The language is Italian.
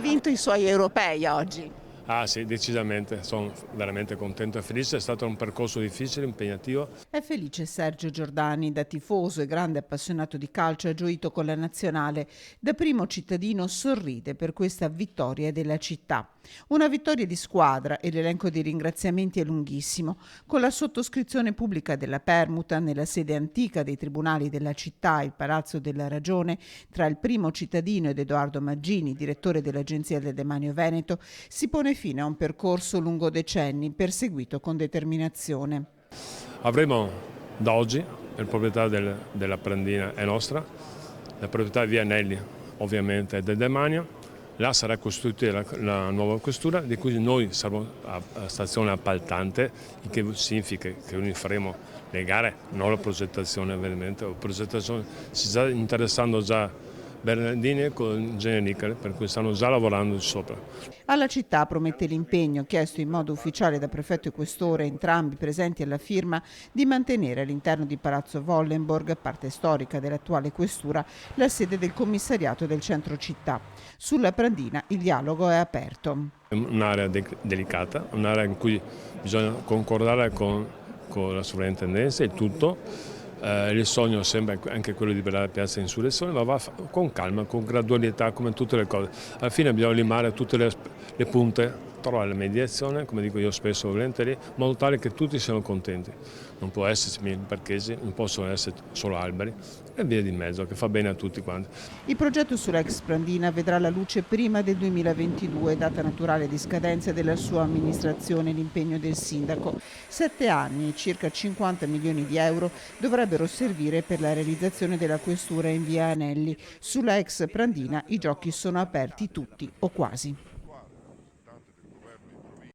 vinto i suoi europei oggi? Ah sì, decisamente, sono veramente contento e felice, è stato un percorso difficile, impegnativo. È felice Sergio Giordani, da tifoso e grande appassionato di calcio, ha gioito con la nazionale. Da primo cittadino sorride per questa vittoria della città. Una vittoria di squadra e l'elenco dei ringraziamenti è lunghissimo. Con la sottoscrizione pubblica della permuta nella sede antica dei tribunali della città, il Palazzo della Ragione, tra il primo cittadino ed Edoardo Maggini, direttore dell'Agenzia del Demanio Veneto, si pone fine a un percorso lungo decenni, perseguito con determinazione. Avremo da oggi, la proprietà della Prandina è nostra, la proprietà di Via Anelli ovviamente è del Demanio, là sarà costruita la nuova questura di cui noi saremo a stazione appaltante, il che significa che noi faremo le gare, non la progettazione ovviamente, la progettazione si sta interessando già Bernardini con Genericale, per cui stanno già lavorando sopra. Alla città promette l'impegno, chiesto in modo ufficiale da prefetto e questore, entrambi presenti alla firma, di mantenere all'interno di Palazzo Wollenborg, parte storica dell'attuale questura, la sede del commissariato del centro città. Sulla Prandina il dialogo è aperto. È un'area delicata, un'area in cui bisogna concordare con la sovrintendenza e tutto. Il sogno sembra anche quello di liberare la piazza di Insurrezione, ma va con calma, con gradualità, come tutte le cose. Alla fine bisogna limare tutte le punte, trovare la mediazione, come dico io spesso volentieri, in modo tale che tutti siano contenti. Non può esserci parcheggi, non possono essere solo alberi e via di mezzo, che fa bene a tutti quanti. Il progetto sull'ex Prandina vedrà la luce prima del 2022, data naturale di scadenza della sua amministrazione e l'impegno del sindaco. 7 anni e circa 50 milioni di euro dovrebbero servire per la realizzazione della questura in via Anelli. Sulla ex Prandina i giochi sono aperti tutti o quasi.